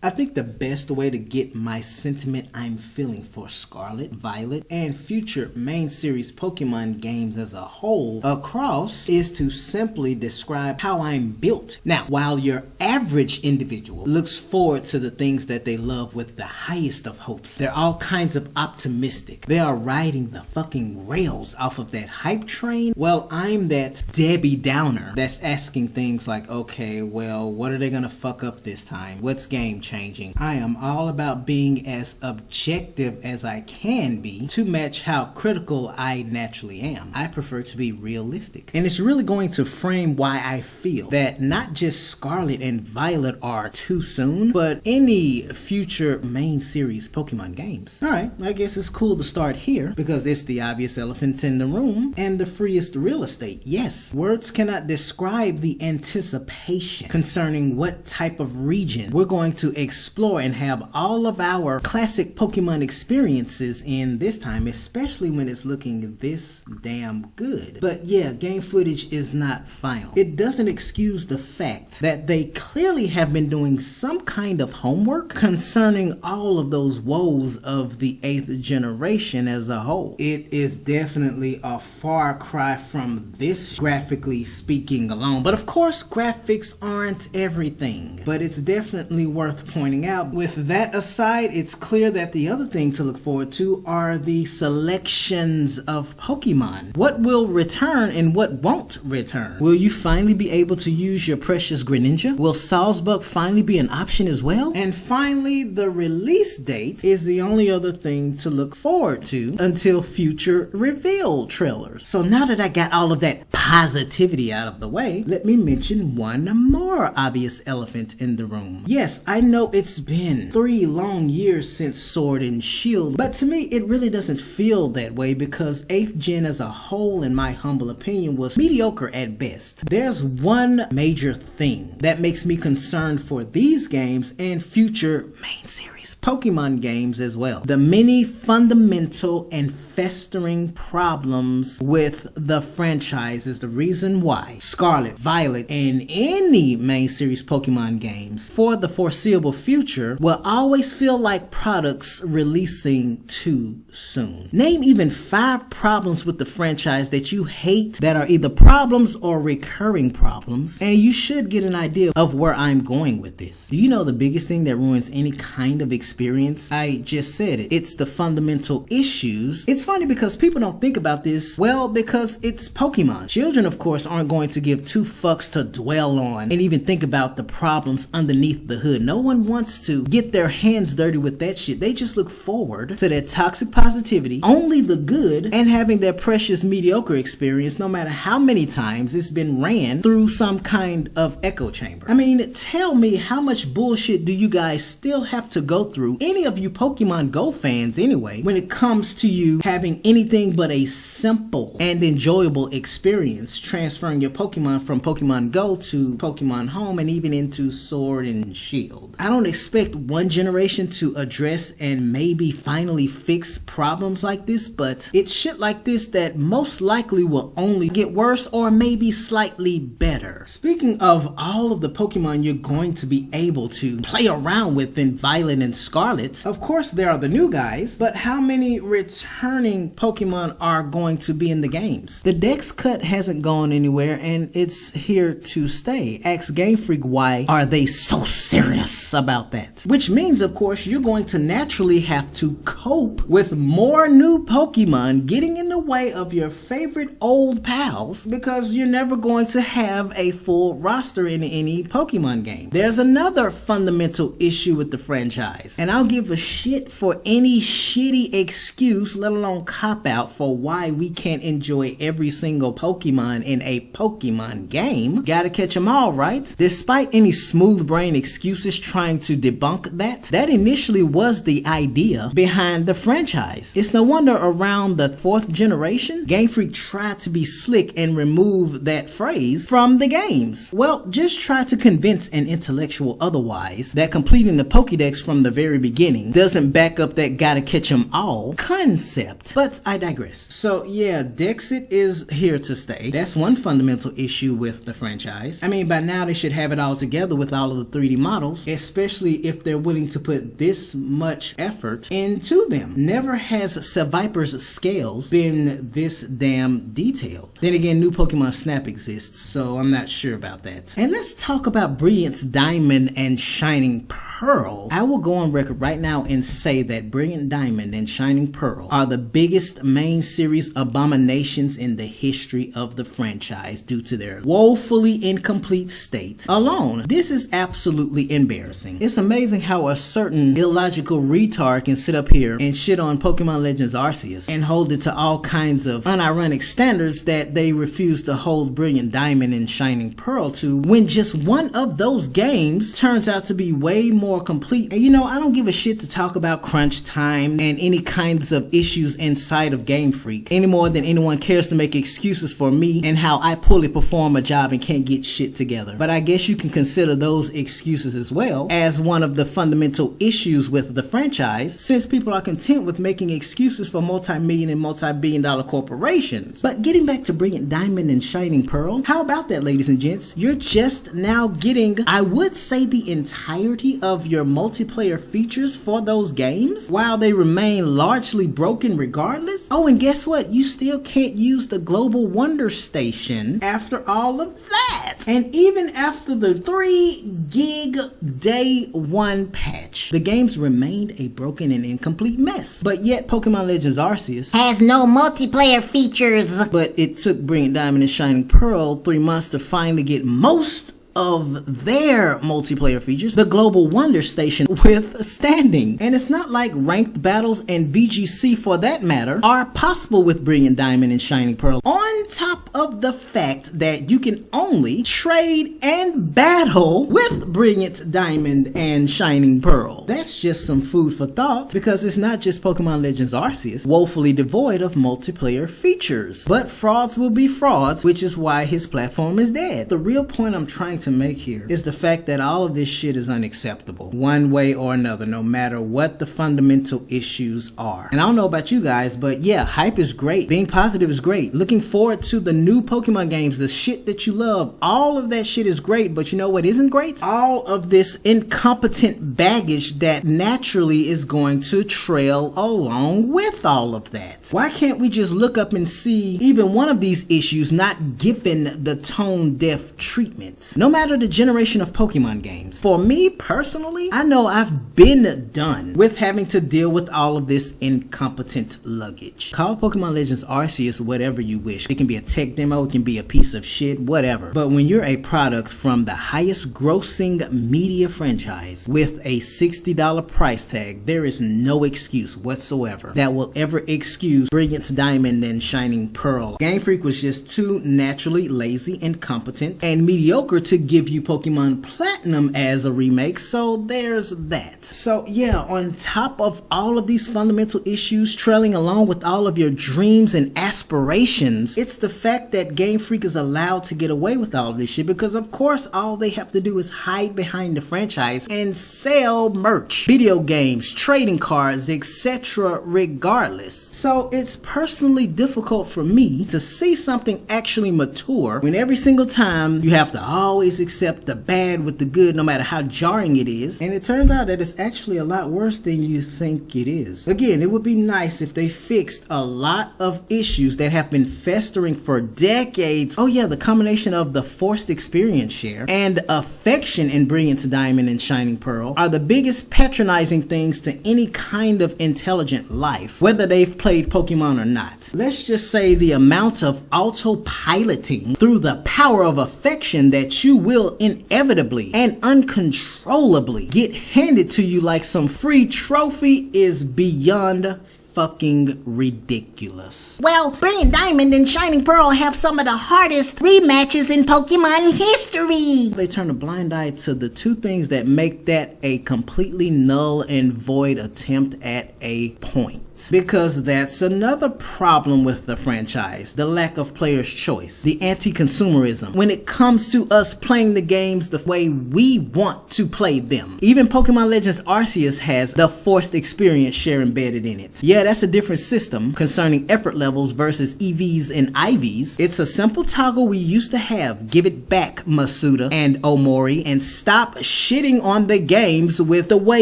I think the best way to get my sentiment I'm feeling for Scarlet, Violet, and future main series Pokemon games as a whole across is to simply describe how I'm built. Now, while your average individual looks forward to the things that they love with the highest of hopes, they're all kinds of optimistic. They are riding the fucking rails off of that hype train. Well, I'm that Debbie Downer that's asking things like, okay, well, what are they gonna fuck up this time? What's game changing? I am all about being as objective as I can be to match how critical I naturally am. I prefer to be realistic. And it's really going to frame why I feel that not just Scarlet and Violet are too soon, but any future main series Pokemon games. Alright, I guess it's cool to start here because it's the obvious elephant in the room and the freest real estate. Yes, words cannot describe the anticipation concerning what type of region we're going to explore and have all of our classic Pokemon experiences in this time, especially when it's looking this damn good. But yeah, game footage is not final. It doesn't excuse the fact that they clearly have been doing some kind of homework concerning all of those woes of the 8th generation as a whole. It is definitely a far cry from this, graphically speaking alone. But of course, graphics aren't everything. But it's definitely worth pointing out. With that aside, it's clear that the other thing to look forward to are the selections of Pokemon. What will return and what won't return? Will you finally be able to use your precious Greninja? Will Sawsbuck finally be an option as well? And finally, the release date is the only other thing to look forward to until future reveal trailers. So now that I got all of that positivity out of the way, let me mention one more obvious elephant in the room. Yes, I know it's been 3 long years since Sword and Shield, but to me it really doesn't feel that way because 8th gen as a whole, in my humble opinion, was mediocre at best. There's one major thing that makes me concerned for these games and future main series Pokemon games as well. The many fundamental and festering problems with the franchise is the reason why Scarlet, Violet, and any main series Pokemon games for the foreseeable future will always feel like products releasing too soon. Name even 5 problems with the franchise that you hate that are either problems or recurring problems, and you should get an idea of where I'm going with this. Do you know the biggest thing that ruins any kind of experience? I just said it. It's the fundamental issues. It's funny because people don't think about this, well, because it's Pokemon. Children, of course, aren't going to give 2 fucks to dwell on and even think about the problems underneath the hood. No one wants to get their hands dirty with that shit. They just look forward to that toxic positivity, only the good, and having their precious mediocre experience no matter how many times it's been ran through some kind of echo chamber. I mean, tell me, how much bullshit do you guys still have to go through, any of you Pokemon Go fans anyway, when it comes to you having anything but a simple and enjoyable experience transferring your Pokemon from Pokemon Go to Pokemon Home and even into Sword and Shield? I don't expect one generation to address and maybe finally fix problems like this, but it's shit like this that most likely will only get worse or maybe slightly better. Speaking of all of the Pokemon you're going to be able to play around with in Violet and Scarlet, of course there are the new guys, but how many returning Pokemon are going to be in the games? The Dex cut hasn't gone anywhere and it's here to stay. Ask Game Freak why are they so serious about that? Which means, of course, you're going to naturally have to cope with more new Pokemon getting in the way of your favorite old pals because you're never going to have a full roster in any Pokemon game. There's another fundamental issue with the franchise, and I'll give a shit for any shitty excuse, let alone cop-out, for why we can't enjoy every single Pokemon in a Pokemon game. Gotta catch them all, right? Despite any smooth brain excuses trying to debunk that initially was the idea behind the franchise. It's no wonder around the 4th generation, Game Freak tried to be slick and remove that phrase from the games. Well, just try to convince an intellectual otherwise that completing the Pokédex from the very beginning doesn't back up that gotta catch 'em all concept. But I digress. So yeah, Dexit is here to stay. That's one fundamental issue with the franchise. I mean, by now they should have it all together with all of the 3D models, especially if they're willing to put this much effort into them. Never has Seviper's scales been this damn detailed. Then again, new Pokemon Snap exists, so I'm not sure about that. And let's talk about Brilliant Diamond and Shining Pearl. I will go on record right now and say that Brilliant Diamond and Shining Pearl are the biggest main series abominations in the history of the franchise due to their woefully incomplete state alone. This is absolutely embarrassing. It's amazing how a certain illogical retard can sit up here and shit on Pokemon Legends Arceus and hold it to all kinds of unironic standards that they refuse to hold Brilliant Diamond and Shining Pearl to, when just one of those games turns out to be way more complete. And you know, I don't give a shit to talk about crunch time and any kinds of issues inside of Game Freak any more than anyone cares to make excuses for me and how I poorly perform a job and can't get shit together. But I guess you can consider those excuses as well as one of the fundamental issues with the franchise, since people are content with making excuses for multi-million and multi-billion-dollar corporations. But getting back to Brilliant Diamond and Shining Pearl, how about that, ladies and gents? You're just now getting, I would say, the entirety of your multiplayer features for those games, while they remain largely broken regardless. Oh, and guess what? You still can't use the Global Wonder Station after all of that. And even after the 3 gig day 1 patch, the games remained a broken and incomplete mess. But yet Pokemon Legends Arceus has no multiplayer features. But it took Brilliant Diamond and Shining Pearl 3 months to finally get most of their multiplayer features, the Global Wonder Station, withstanding. And it's not like ranked battles and VGC for that matter are possible with Brilliant Diamond and Shining Pearl, on top of the fact that you can only trade and battle with Brilliant Diamond and Shining Pearl. That's just some food for thought, because it's not just Pokemon Legends Arceus woefully devoid of multiplayer features. But frauds will be frauds, which is why his platform is dead. The real point I'm trying to make here is the fact that all of this shit is unacceptable one way or another, no matter what the fundamental issues are. And I don't know about you guys, but yeah, hype is great, being positive is great, looking forward to the new Pokemon games, the shit that you love, all of that shit is great. But you know what isn't great? All of this incompetent baggage that naturally is going to trail along with all of that. Why can't we just look up and see even one of these issues not given the tone deaf treatment? No matter the generation of Pokemon games. For me personally, I know I've been done with having to deal with all of this incompetent luggage. Call Pokemon Legends Arceus whatever you wish. It can be a tech demo, it can be a piece of shit, whatever. But when you're a product from the highest grossing media franchise with a $60 price tag, there is no excuse whatsoever that will ever excuse Brilliant Diamond and Shining Pearl. Game Freak was just too naturally lazy, incompetent, and mediocre to give you Pokemon Platinum as a remake, so there's that. So yeah, on top of all of these fundamental issues trailing along with all of your dreams and aspirations, it's the fact that Game Freak is allowed to get away with all of this shit because of course all they have to do is hide behind the franchise and sell merch, video games, trading cards, etc. regardless. So it's personally difficult for me to see something actually mature when every single time you have to always accept the bad with the good, no matter how jarring it is. And it turns out that it's actually a lot worse than you think it is. Again, it would be nice if they fixed a lot of issues that have been festering for decades. Oh yeah, the combination of the forced experience share and affection in Brilliant Diamond and Shining Pearl are the biggest patronizing things to any kind of intelligent life, whether they've played Pokemon or not. Let's just say the amount of autopiloting through the power of affection that you will inevitably and uncontrollably get handed to you like some free trophy is beyond fucking ridiculous. Well, Brilliant Diamond and Shining Pearl have some of the hardest rematches in Pokemon history. They turn a blind eye to the two things that make that a completely null and void attempt at a point. it. Because that's another problem with the franchise, the lack of player's choice, the anti-consumerism when it comes to us playing the games the way we want to play them. Even Pokemon Legends Arceus has the forced experience share embedded in it. Yeah, that's a different system concerning effort levels versus EVs and IVs. It's a simple toggle we used to have. Give it back, Masuda and Omori, and stop shitting on the games with the way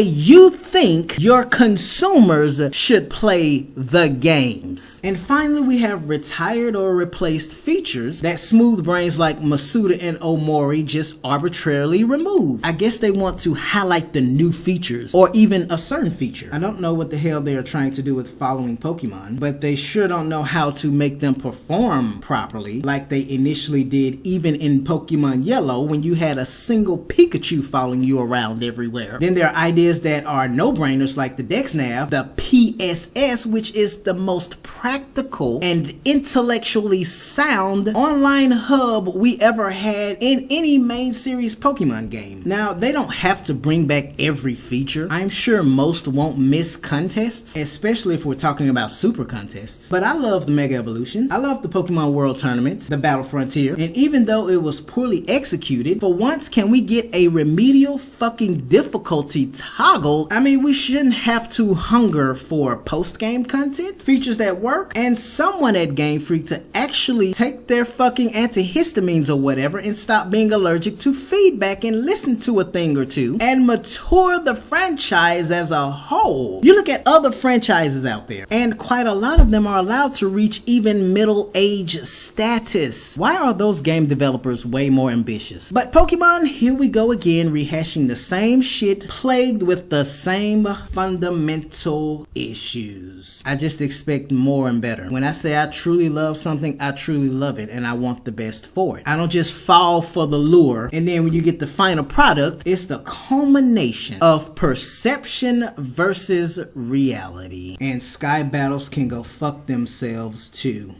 you think your consumers should play the games. And finally, we have retired or replaced features that smooth brains like Masuda and Omori just arbitrarily remove. I guess they want to highlight the new features or even a certain feature. I don't know what the hell they are trying to do with following Pokemon, but they sure don't know how to make them perform properly like they initially did even in Pokemon Yellow when you had a single Pikachu following you around everywhere. Then there are ideas that are no-brainers like the DexNav, the PSS, which is the most practical and intellectually sound online hub we ever had in any main series Pokemon game. Now, they don't have to bring back every feature. I'm sure most won't miss contests, especially if we're talking about super contests. But I love the Mega Evolution. I love the Pokemon World Tournament, the Battle Frontier, and even though it was poorly executed, for once can we get a remedial fucking difficulty toggle? I mean, we shouldn't have to hunger for post-game content, features that work, and someone at Game Freak to actually take their fucking antihistamines or whatever and stop being allergic to feedback and listen to a thing or two and mature the franchise as a whole. You look at other franchises out there, and quite a lot of them are allowed to reach even middle age status. Why are those game developers way more ambitious? But Pokemon, here we go again, rehashing the same shit, plagued with the same fundamental issues. I just expect more and better. When I say I truly love something, I truly love it, and I want the best for it. I don't just fall for the lure, and then when you get the final product, it's the culmination of perception versus reality. And Sky Battles can go fuck themselves too.